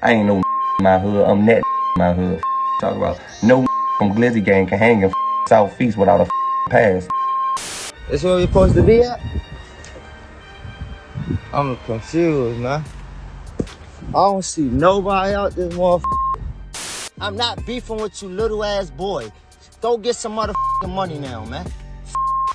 I ain't no in my hood. I'm that in my hood. Talk about no from Glizzy gang can hang in Southeast without a pass. This where we supposed to be at? I'm confused, man. I don't see nobody out this motherfucker. I'm not beefing with you little ass boy. Go get some motherfucking money now, man.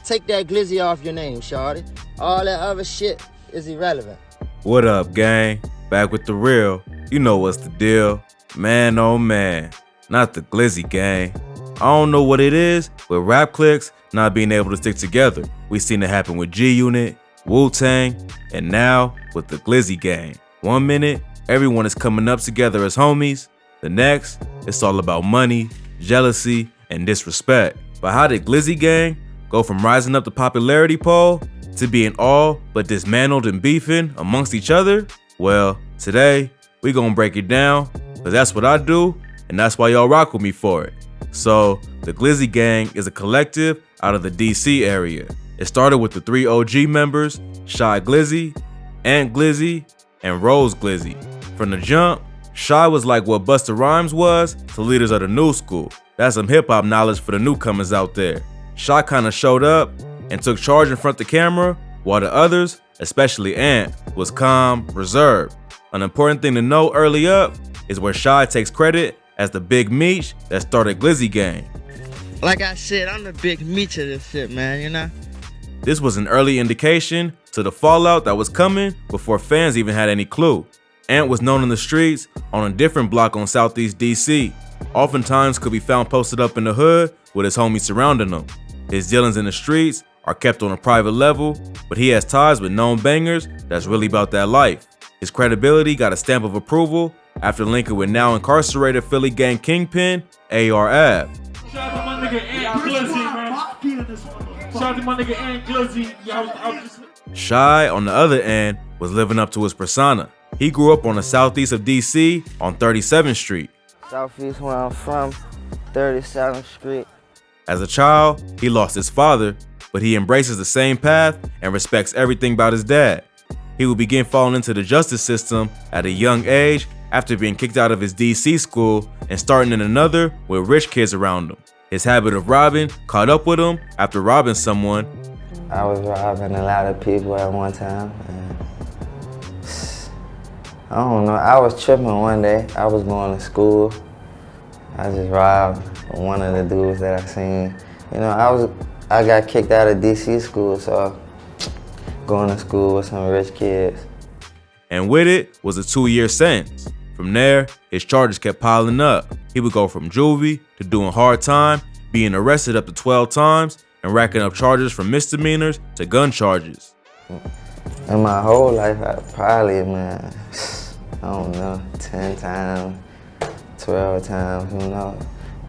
Take that Glizzy off your name, shawty. All that other shit is irrelevant. What up, gang? Back with the real. You know what's the deal. Man, oh man. Not the Glizzy gang. I don't know what it is with rap cliques not being able to stick together. We seen it happen with G-Unit, Wu-Tang, and now with the Glizzy gang. 1 minute, everyone is coming up together as homies. The next, it's all about money, jealousy, and disrespect. But how did Glizzy gang go from rising up the popularity pole to being all but dismantled and beefing amongst each other? Well, today, we gonna break it down, because that's what I do, and that's why y'all rock with me for it. So, the Glizzy gang is a collective out of the DC area. It started with the 3 OG members, Shy Glizzy, Ant Glizzy, and Rose Glizzy. From the jump, Shy was like what Busta Rhymes was to leaders of the new school. That's some hip-hop knowledge for the newcomers out there. Shy kinda showed up and took charge in front of the camera, while the others, especially Ant, was calm, reserved. An important thing to know early up is where Shy takes credit as the big meech that started Glizzy gang. Like I said, I'm the big meat of this shit, man, you know? This was an early indication to the fallout that was coming before fans even had any clue. Ant was known in the streets on a different block on Southeast DC. Oftentimes could be found posted up in the hood with his homies surrounding him. His dealings in the streets are kept on a private level, but he has ties with known bangers that's really about that life. His credibility got a stamp of approval after linking with now incarcerated Philly gang kingpin, AR Ab. Shout out to my nigga Ant Glizzy, man. Shout out to my nigga Ant Glizzy. Shy, on the other end, was living up to his persona. He grew up on the southeast of DC on 37th Street. Southeast where I'm from, 37th Street. As a child, he lost his father, but he embraces the same path and respects everything about his dad. He would begin falling into the justice system at a young age after being kicked out of his DC school and starting in another with rich kids around him. His habit of robbing caught up with him after robbing someone. I was robbing a lot of people at one time. And I don't know, I was tripping one day. I was going to school. I just robbed one of the dudes that I seen. You know, I got kicked out of DC school, so going to school with some rich kids. And with it was a 2-year sentence. From there, his charges kept piling up. He would go from juvie to doing hard time, being arrested up to 12 times, and racking up charges from misdemeanors to gun charges. In my whole life, I probably, man, I don't know, 10 times, 12 times, who knows?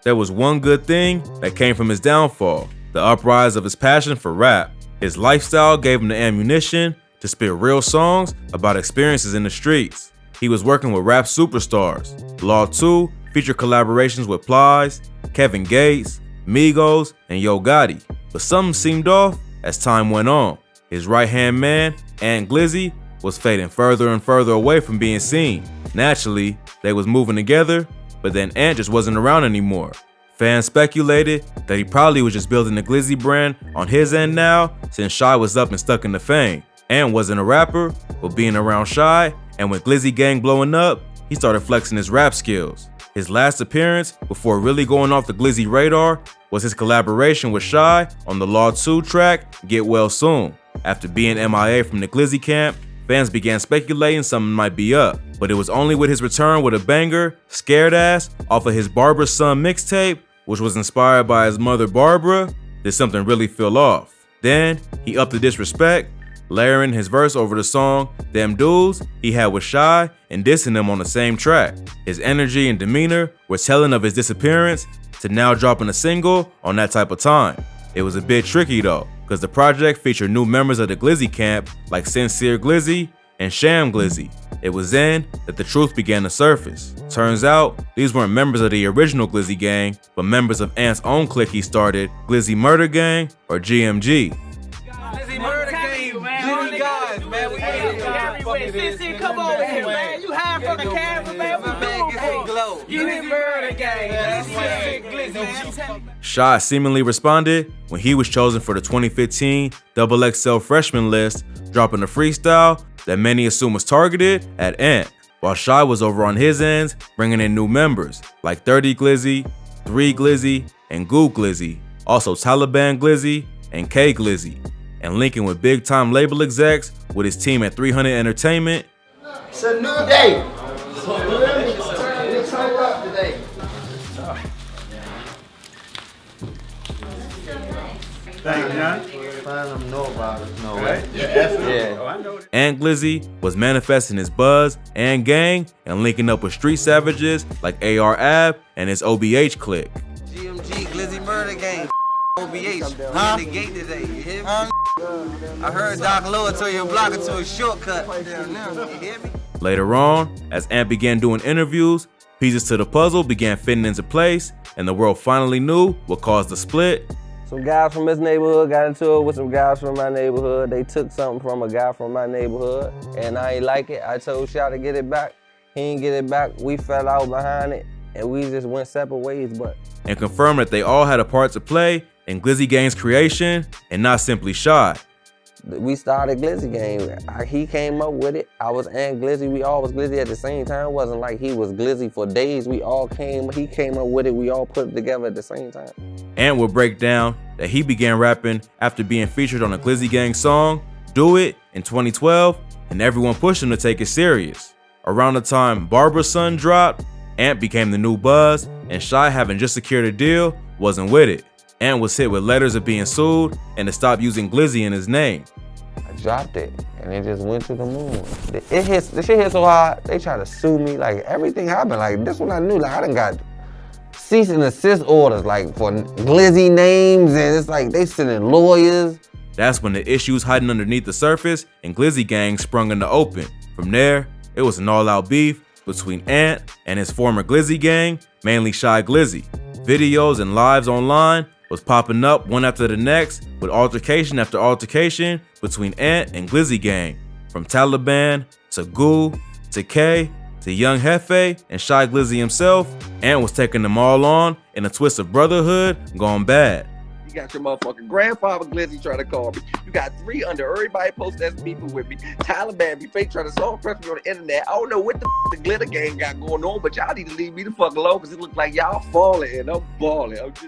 There was one good thing that came from his downfall, the uprise of his passion for rap. His lifestyle gave him the ammunition to spit real songs about experiences in the streets. He was working with rap superstars. Law 2 featured collaborations with Plies, Kevin Gates, Migos, and Yo Gotti. But something seemed off as time went on. His right-hand man, Ant Glizzy, was fading further and further away from being seen. Naturally, they was moving together, but then Ant just wasn't around anymore. Fans speculated that he probably was just building the Glizzy brand on his end now, since Shy was up and stuck in the fame. Ant wasn't a rapper, but being around Shy, and with Glizzy gang blowing up, he started flexing his rap skills. His last appearance, before really going off the Glizzy radar, was his collaboration with Shy on the Law 2 track, Get Well Soon. After being MIA from the Glizzy camp, fans began speculating something might be up. But it was only with his return with a banger, Scared Ass, off of his Barbara's Son mixtape, which was inspired by his mother Barbara, did something really feel off. Then, he upped the disrespect, layering his verse over the song Them Dudes he had with Shy and dissing them on the same track. His energy and demeanor were telling of his disappearance to now dropping a single on that type of time. It was a bit tricky though, because the project featured new members of the Glizzy camp like Sincere Glizzy and Sham Glizzy. It was then that the truth began to surface. Turns out, these weren't members of the original Glizzy gang, but members of Ant's own clique he started, Glizzy Murder Gang, or GMG. Glizzy Murder Gang, man. Glizzy guys, man. We everywhere. Come over here, man. You hide from the camera, man. Glizzy murder gang. That's what Glizzy. Shy seemingly responded when he was chosen for the 2015 XXL freshman list, dropping a freestyle that many assume was targeted at Ant, while Shy was over on his ends bringing in new members like 30 Glizzy, 3 Glizzy, and Goo Glizzy, also Taliban Glizzy and K Glizzy, and linking with big-time label execs with his team at 300 Entertainment. It's a new day. Let's turn up today. Thank you, John. Find them know about it. No way. Yeah. Oh, I know that. And Glizzy was manifesting his buzz and gang and linking up with street savages like AR Ab and his OBH clique. GMG, Glizzy murder gang. OBH. We in the gate today, you hear me? I heard Doc Lower told you a block to a shortcut. You hear me? Later on, as Ant began doing interviews, pieces to the puzzle began fitting into place, and the world finally knew what caused the split. Some guys from his neighborhood got into it with some guys from my neighborhood. They took something from a guy from my neighborhood, and I ain't like it. I told Shy to get it back. He ain't get it back. We fell out behind it, and we just went separate ways, but. And confirmed that they all had a part to play in Glizzy Gang's creation, and not simply Shy. We started Glizzy Gang. He came up with it. I was and Glizzy. We all was Glizzy at the same time. It wasn't like he was Glizzy for days. He came up with it. We all put it together at the same time. Ant will break down that he began rapping after being featured on a Glizzy Gang song, Do It, in 2012, and everyone pushed him to take it serious. Around the time Barbara's Son dropped, Ant became the new buzz, and Shy, having just secured a deal, wasn't with it. Ant was hit with letters of being sued and to stop using Glizzy in his name. I dropped it, and it just went to the moon. The shit hit so hard, they tried to sue me. Like, everything happened. Like, this one I knew. Like, I done got cease and desist orders, like, for Glizzy names, and it's like they sending lawyers. That's when the issues hiding underneath the surface and Glizzy Gang sprung in the open. From there, it was an all-out beef between Ant and his former Glizzy Gang, mainly Shy Glizzy. Videos and lives online was popping up one after the next, with altercation after altercation between Ant and Glizzy Gang. From Taliban to Goo to K to Young Hefe and Shy Glizzy himself, Ant was taking them all on in a twist of brotherhood gone bad. You got your motherfucking grandfather Glizzy trying to call me. You got 3 under everybody post that's beefing with me. Taliban be fake trying to soft press me on the internet. I don't know what the Glitter Gang got going on, but y'all need to leave me the fuck alone because it look like y'all falling and I'm balling. I'm just.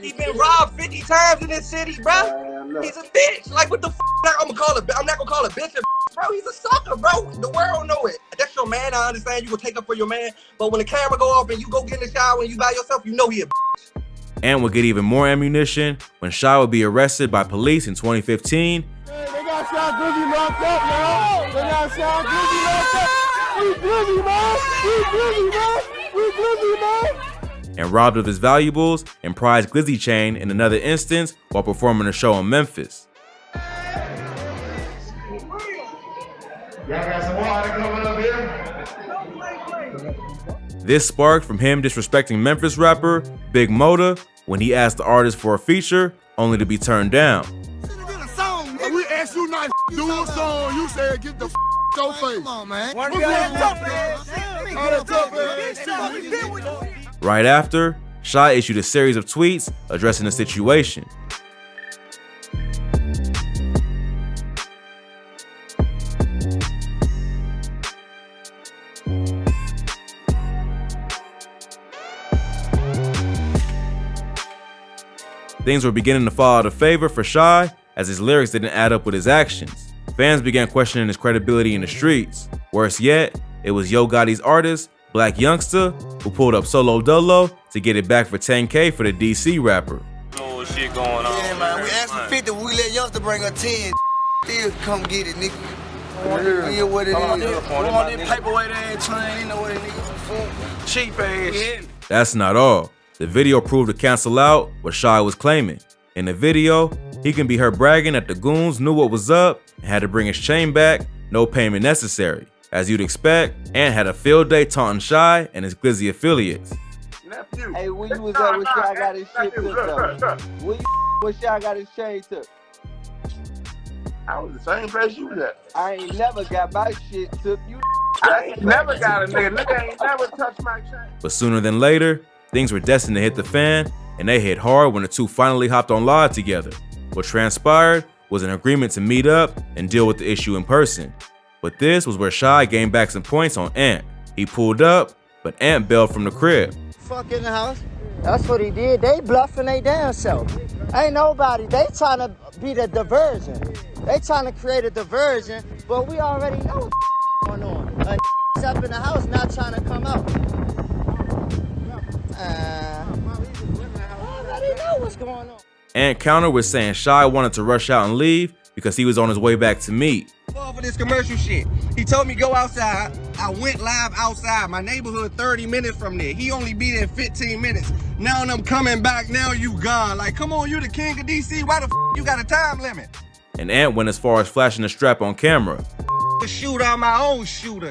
He been robbed 50 times in this city, bro. He's a bitch. Like, what the f? I'm not gonna call a bitch a bro. He's a sucker, bro. The world know it. That's your man. I understand you gonna take up for your man. But when the camera go off and you go get in the shower and you by yourself, you know he a bitch. Ant would get even more ammunition when Shy would be arrested by police in 2015. Hey, they got Shy Glizzy locked up, man. They got Shy Glizzy locked up. We Glizzy, man. We Glizzy, man. We Glizzy, man. And robbed of his valuables and prized Glizzy chain in another instance while performing a show in Memphis. Y'all got some water coming up here? This sparked from him disrespecting Memphis rapper Big Moda when he asked the artist for a feature, only to be turned down. We asked you not to do a song. You said get the your face. Come on, man. Right after, Shy issued a series of tweets addressing the situation. Things were beginning to fall out of favor for Shy as his lyrics didn't add up with his actions. Fans began questioning his credibility in the streets. Worse yet, it was Yo Gotti's artist, Black Youngster, who pulled up Solo Dolo to get it back for $10K for the DC rapper. Oh, shit going on. Yeah, man. We asked for 50, we let Youngster bring her 10. Still come get it, nigga. Yeah, what it is. On this paperweight ass train, you know what it is. Cheap ass. That's not all. The video proved to cancel out what Shy was claiming. In the video, he can be heard bragging that the goons knew what was up and had to bring his chain back, no payment necessary. As you'd expect, Ant had a field day taunting Shy and his Glizzy affiliates. Hey, when you was at when Shy got his shit took though? When Shy got his chain took? I was the same place you was at. I ain't never got my shit took. You I ain't never got a nigga. Nigga ain't never touched my chain. But sooner than later, things were destined to hit the fan, and they hit hard when the two finally hopped on live together. What transpired was an agreement to meet up and deal with the issue in person. But this was where Shy gained back some points on Ant. He pulled up, but Ant bailed from the crib. Fuck in the house. That's what he did. They bluffing they damn self. Ain't nobody. They trying to be the diversion. They trying to create a diversion, but we already know what's going on. A up in the house not trying to come out. I already know what's going on. Ant countered with saying Shy wanted to rush out and leave because he was on his way back to meet. For this commercial shit. He told me go outside. I went live outside. My neighborhood 30 minutes from there. He only be there 15 minutes. Now I'm coming back. Now you gone. Like, come on, you the king of DC. Why the you got a time limit? And Ant went as far as flashing the strap on camera. The shooter, I'm my own shooter.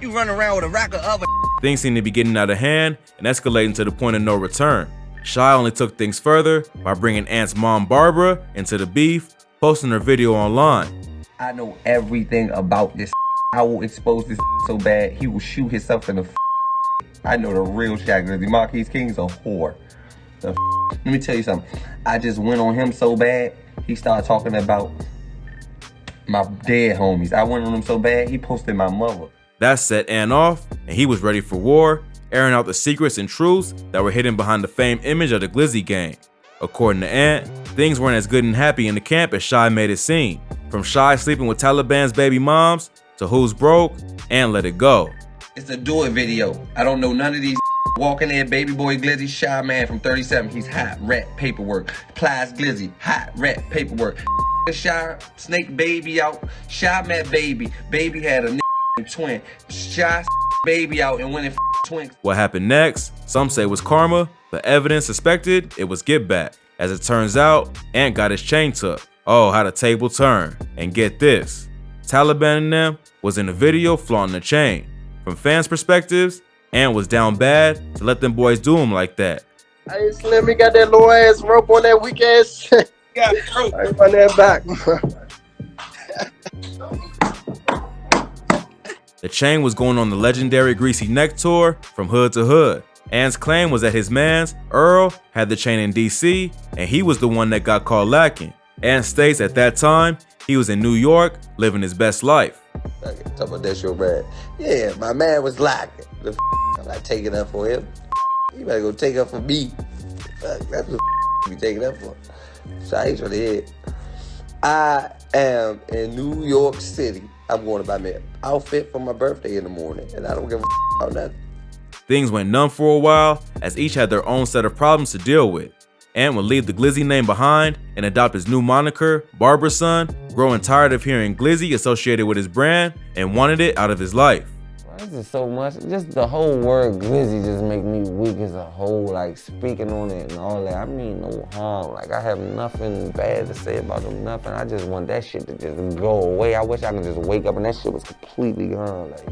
You run around with a rack of other. Things seemed to be getting out of hand and escalating to the point of no return. Shy only took things further by bringing Ant's mom Barbara into the beef, posting her video online. I know everything about this. I will expose this so bad he will shoot himself in the. I know the real Shaq Glizzy. Marquise King's a whore. Let me tell you something. I just went on him so bad, he started talking about my dead homies. I went on him so bad, he posted my mother. That set Ant off, and he was ready for war, airing out the secrets and truths that were hidden behind the famed image of the Glizzy gang. According to Ant, things weren't as good and happy in the camp as Shy made it seem. From Shy sleeping with Taliban's baby moms to who's broke, Ant let it go. It's a do it video. I don't know none of these. Walking there, baby boy Glizzy, Shy Man from 37. He's hot, rat paperwork. Plies Glizzy, hot, rat paperwork. Shy snake baby out. Shy met baby. Baby had a twin. Shy baby out and went in twins. What happened next? Some say was karma, but evidence suspected it was get back. As it turns out, Ant got his chain took. Oh, how the table turned. And get this, Taliban and them was in the video flaunting the chain. From fans' perspectives, Ant was down bad to let them boys do him like that. Hey, Slim, he got that low ass rope on that weak ass shit. Yeah, I run that back. The chain was going on the legendary Greasy Neck tour from hood to hood. Ant's claim was that his mans, Earl, had the chain in DC, and he was the one that got caught lacking. Ant states at that time, he was in New York, living his best life. Talk about that's your man. Yeah, my man was lacking. I'm not taking up for him. You better go take up for me. That's what you be taking up for. So I ain't trying to hear. I am in New York City. I'm going to buy me an outfit for my birthday in the morning, and I don't give a about nothing. Things went numb for a while, as each had their own set of problems to deal with. Ant would leave the Glizzy name behind and adopt his new moniker, Barbara's Son, growing tired of hearing Glizzy associated with his brand and wanted it out of his life. This is so much. Just the whole word Glizzy just make me weak as a whole, like speaking on it and all that. I mean no harm. Like I have nothing bad to say about them, nothing. I just want that shit to just go away. I wish I could just wake up and that shit was completely gone. Like.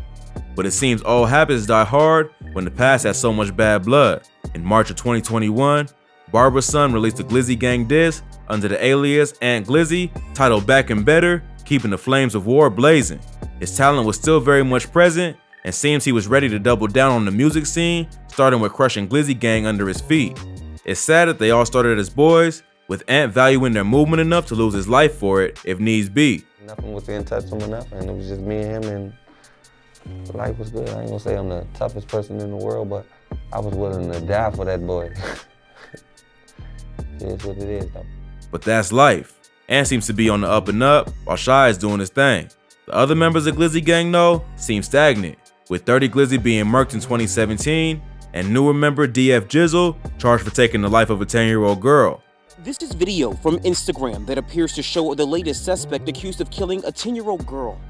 But it seems all habits die hard when the past has so much bad blood. In March of 2021, Barbara's Son released a Glizzy Gang disc under the alias Ant Glizzy, titled Back and Better, keeping the flames of war blazing. His talent was still very much present, and seems he was ready to double down on the music scene, starting with crushing Glizzy Gang under his feet. It's sad that they all started as boys, with Ant valuing their movement enough to lose his life for it, if needs be. Nothing was in touch with him enough, and it was just me and him, and life was good. I ain't gonna say I'm the toughest person in the world, but I was willing to die for that boy. It is what it is, though. But that's life. Ant seems to be on the up and up, while Shy is doing his thing. The other members of Glizzy Gang, though, seem stagnant, with 30 Glizzy being murked in 2017, and newer member DF Jizzle charged for taking the life of a 10-year-old girl. This is video from Instagram that appears to show the latest suspect accused of killing a 10-year-old girl.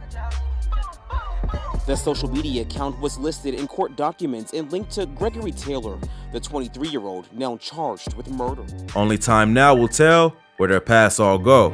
The social media account was listed in court documents and linked to Gregory Taylor, the 23-year-old now charged with murder. Only time now will tell where their paths all go.